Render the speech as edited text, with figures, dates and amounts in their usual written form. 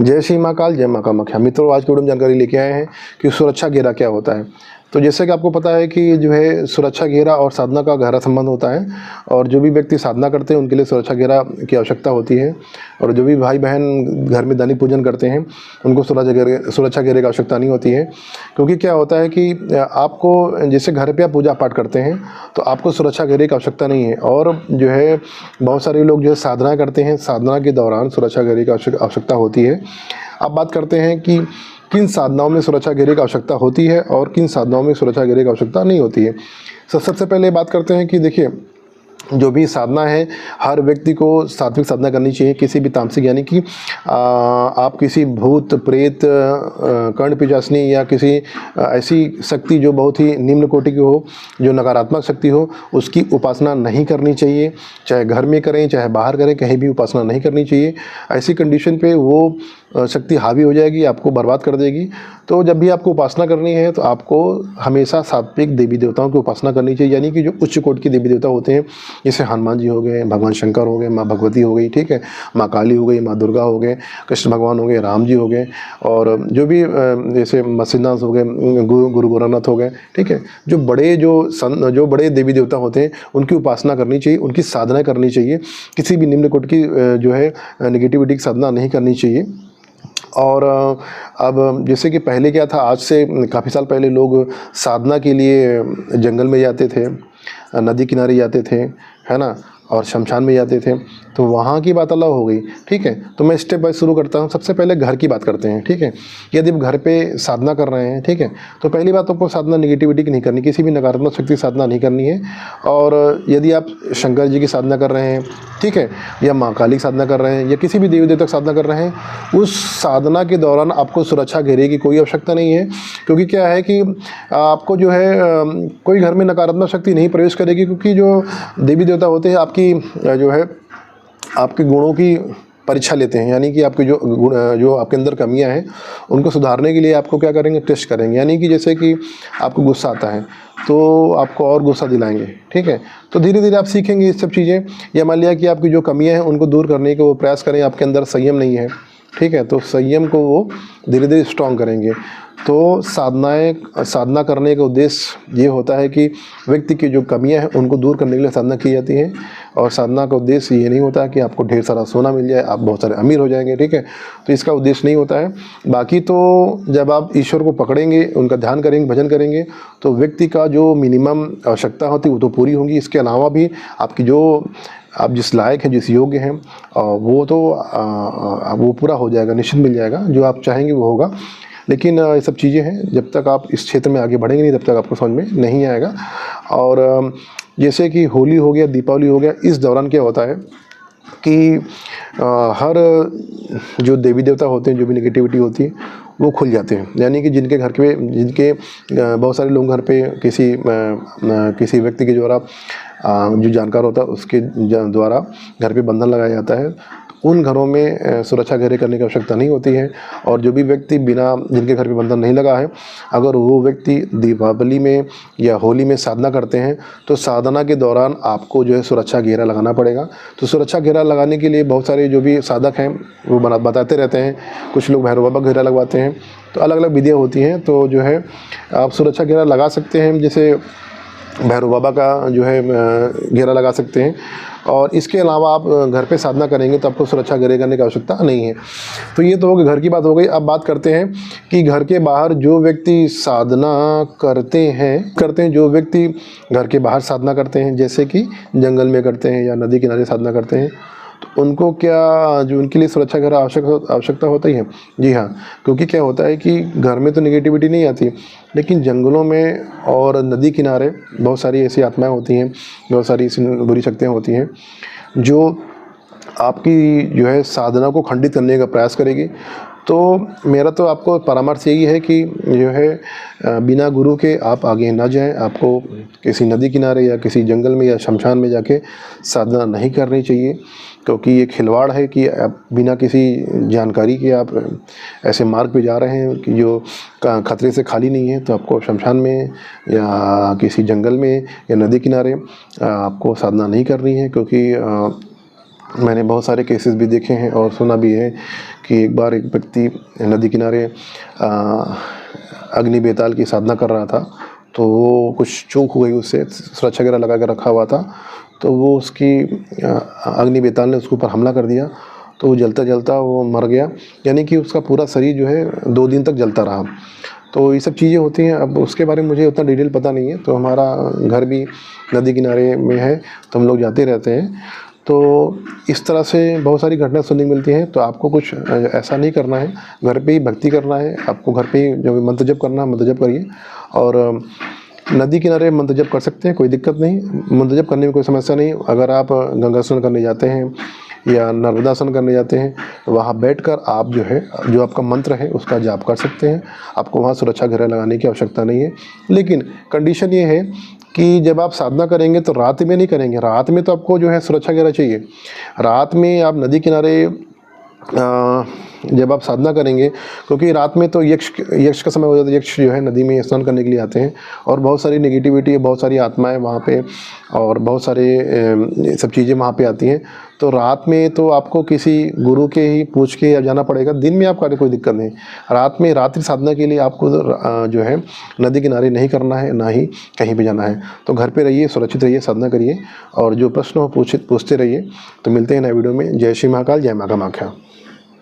जय श्री महाकाल, जय माँ कामाख्या। मित्रों, आज की वीडियो में जानकारी लेके आए हैं कि सुरक्षा घेरा क्या होता है। तो जैसे कि आपको पता है कि जो है सुरक्षा घेरा और साधना का गहरा संबंध होता है, और जो भी व्यक्ति साधना करते हैं उनके लिए सुरक्षा घेरा की आवश्यकता होती है, और जो भी भाई बहन घर में दैनिक पूजन करते हैं उनको सुरक्षा घेरे की आवश्यकता नहीं होती है। क्योंकि क्या होता है कि आपको जैसे घर पर आप पूजा पाठ करते हैं तो आपको सुरक्षा घेरे की आवश्यकता नहीं है, और जो है बहुत सारे लोग जो है साधना करते हैं, साधना के दौरान सुरक्षा घेरे की आवश्यकता होती है। अब बात करते हैं कि किन साधनाओं में सुरक्षा घेरे की आवश्यकता होती है और किन साधनाओं में सुरक्षा घेरे की आवश्यकता नहीं होती है। सबसे पहले बात करते हैं कि देखिए, जो भी साधना है, हर व्यक्ति को सात्विक साधना करनी चाहिए। किसी भी तामसिक, यानी कि आप किसी भूत प्रेत, कर्ण पिशाचनी या किसी ऐसी शक्ति जो बहुत ही निम्न कोटि की हो, जो नकारात्मक शक्ति हो, उसकी उपासना नहीं करनी चाहिए। चाहे घर में करें चाहे बाहर करें, कहीं भी उपासना नहीं करनी चाहिए। ऐसी कंडीशन पे वो शक्ति हावी हो जाएगी, आपको बर्बाद कर देगी। तो जब भी आपको उपासना करनी है तो आपको हमेशा सात्विक देवी देवताओं की उपासना करनी चाहिए, यानी कि जो उच्च कोट के देवी देवता होते हैं, जैसे हनुमान जी हो गए, भगवान शंकर हो गए, माँ भगवती हो गई, ठीक है, माँ काली हो गई, माँ दुर्गा हो गए, कृष्ण भगवान हो गए, राम जी हो गए, और जो भी जैसे मत्स्यनाथ हो गए, गुरु गोरखनाथ हो गए, ठीक है, जो बड़े देवी देवता होते हैं उनकी उपासना करनी चाहिए, उनकी साधना करनी चाहिए। किसी भी निम्न कोट की जो है नेगेटिविटी की साधना नहीं करनी चाहिए। और अब जैसे कि पहले क्या था, आज से काफ़ी साल पहले लोग साधना के लिए जंगल में जाते थे, नदी किनारे जाते थे, है ना, और शमशान में जाते थे। तो वहाँ की बात अलग हो गई, ठीक है। तो मैं स्टेप बाय शुरू करता हूँ। सबसे पहले घर की बात करते हैं, ठीक है। यदि आप घर पे साधना कर रहे हैं, ठीक है, तो पहली बात आपको साधना नेगेटिविटी की नहीं करनी, किसी भी नकारात्मक शक्ति की साधना नहीं करनी है। और यदि आप शंकर जी की साधना कर रहे हैं, ठीक है, या माँ काली की साधना कर रहे हैं, या किसी भी देवी देवता की साधना कर रहे हैं, उस साधना के दौरान आपको सुरक्षा घेरे की कोई आवश्यकता नहीं है। क्योंकि क्या है कि आपको जो है कोई घर में नकारात्मक शक्ति नहीं प्रवेश करेगी, क्योंकि जो देवी देवता होते हैं आपकी जो है आपके गुणों की परीक्षा लेते हैं, यानी कि आपके जो आपके अंदर कमियां हैं उनको सुधारने के लिए आपको क्या करेंगे, टेस्ट करेंगे। यानी कि जैसे कि आपको गुस्सा आता है तो आपको और गुस्सा दिलाएंगे, ठीक है। तो धीरे धीरे आप सीखेंगे ये सब चीज़ें। या मान लिया कि आपकी जो कमियां हैं उनको दूर करने के वो प्रयास करें, आपके अंदर संयम नहीं है, ठीक है, तो संयम को वो धीरे धीरे स्ट्रॉन्ग करेंगे। तो साधना करने का उद्देश्य ये होता है कि व्यक्ति की जो कमियां हैं उनको दूर करने के लिए साधना की जाती है। और साधना का उद्देश्य ये नहीं होता है कि आपको ढेर सारा सोना मिल जाए, आप बहुत सारे अमीर हो जाएंगे, ठीक है, तो इसका उद्देश्य नहीं होता है। बाकी तो जब आप ईश्वर को पकड़ेंगे, उनका ध्यान करेंगे, भजन करेंगे, तो व्यक्ति का जो मिनिमम आवश्यकता होती है वो तो पूरी होंगी। इसके अलावा भी आपकी जो आप जिस लायक हैं, जिस योग्य हैं, वो तो वो पूरा हो जाएगा, निश्चित मिल जाएगा, जो आप चाहेंगे वो होगा। लेकिन ये सब चीज़ें हैं, जब तक आप इस क्षेत्र में आगे बढ़ेंगे नहीं तब तक आपको समझ में नहीं आएगा। और जैसे कि होली हो गया, दीपावली हो गया, इस दौरान क्या होता है कि हर जो देवी देवता होते हैं, जो भी नेगेटिविटी होती है वो खुल जाते हैं। यानी कि जिनके बहुत सारे लोग घर पे किसी व्यक्ति के द्वारा जो जानकार होता है उसके द्वारा घर पे बंधन लगाया जाता है, उन घरों में सुरक्षा घेरे करने की आवश्यकता नहीं होती है। और जो भी व्यक्ति जिनके घर पे बंधन नहीं लगा है, अगर वो व्यक्ति दीपावली में या होली में साधना करते हैं तो साधना के दौरान आपको जो है सुरक्षा घेरा लगाना पड़ेगा। तो सुरक्षा घेरा लगाने के लिए बहुत सारे जो भी साधक हैं वो बताते रहते हैं। कुछ लोग भैरव बाबा घेरा लगवाते हैं, तो अलग अलग विधियाँ होती हैं। तो जो है आप सुरक्षा घेरा लगा सकते हैं, जैसे भैरव बाबा का जो है घेरा लगा सकते हैं। और इसके अलावा आप घर पे साधना करेंगे तो आपको सुरक्षा घेरे करने की आवश्यकता नहीं है। तो ये तो हो गई घर की बात हो गई। अब बात करते हैं कि घर के बाहर जो व्यक्ति साधना करते हैं, जो व्यक्ति घर के बाहर साधना करते हैं, जैसे कि जंगल में करते हैं या नदी किनारे साधना करते हैं, तो उनको क्या जो उनके लिए सुरक्षा घेरा आवश्यकता होता ही है? जी हाँ, क्योंकि क्या होता है कि घर में तो नेगेटिविटी नहीं आती, लेकिन जंगलों में और नदी किनारे बहुत सारी ऐसी आत्माएं होती हैं, बहुत सारी ऐसी बुरी शक्तियाँ होती हैं जो आपकी जो है साधना को खंडित करने का प्रयास करेगी। तो मेरा तो आपको परामर्श यही है कि जो है बिना गुरु के आप आगे ना जाएं। आपको किसी नदी किनारे या किसी जंगल में या शमशान में जाके साधना नहीं करनी चाहिए, क्योंकि ये खिलवाड़ है कि आप बिना किसी जानकारी के आप ऐसे मार्ग पे जा रहे हैं कि जो खतरे से खाली नहीं है। तो आपको शमशान में या किसी जंगल में या नदी किनारे आपको साधना नहीं करनी है, क्योंकि मैंने बहुत सारे केसेस भी देखे हैं और सुना भी है कि एक बार एक व्यक्ति नदी किनारे अग्नि बेताल की साधना कर रहा था, तो वो कुछ चूक हो गई, उससे सुरक्षा वगैरह लगा कर रखा हुआ था, तो वो उसकी अग्नि बेताल ने उसके ऊपर हमला कर दिया, तो वो जलता जलता वो मर गया। यानी कि उसका पूरा शरीर जो है 2 दिन तक जलता रहा। तो ये सब चीज़ें होती हैं। अब उसके बारे में मुझे उतना डिटेल पता नहीं है। तो हमारा घर भी नदी किनारे में है, तो हम लोग जाते रहते हैं। तो इस तरह से बहुत सारी घटना सुनने को मिलती हैं। तो आपको कुछ ऐसा नहीं करना है, घर पे ही भक्ति करना है। आपको घर पे ही जो भी मंत्र जप करना है मंत्र जप करिए, और नदी किनारे मंत्र जप कर सकते हैं, कोई दिक्कत नहीं। मंत्र जप करने में कोई समस्या नहीं। अगर आप गंगा स्नान करने जाते हैं या नर्मदा स्नान करने जाते हैं, वहाँ बैठकर आप जो है, जो आपका मंत्र है उसका जाप कर सकते हैं। आपको वहाँ सुरक्षा घेरा लगाने की आवश्यकता नहीं है। लेकिन कंडीशन ये है कि जब आप साधना करेंगे तो रात में नहीं करेंगे। रात में तो आपको जो है सुरक्षा घेरा चाहिए। रात में आप नदी किनारे जब आप साधना करेंगे, क्योंकि रात में तो यक्ष का समय हो जाता है। यक्ष जो है नदी में स्नान करने के लिए आते हैं, और बहुत सारी नेगेटिविटी है, बहुत सारी आत्माएं वहाँ पे, और बहुत सारे सब चीज़ें वहाँ पे आती हैं। तो रात में तो आपको किसी गुरु के ही पूछ के जाना पड़ेगा। दिन में आपका कोई दिक्कत नहीं। रात में रात्रि साधना के लिए आपको जो है नदी किनारे नहीं करना है, ना ही कहीं पे जाना है। तो घर पे रहिए, सुरक्षित रहिए, साधना करिए, और जो प्रश्न हो पूछते रहिए। तो मिलते हैं नए वीडियो में। जय श्री महाकाल, जय माँ कामाख्या।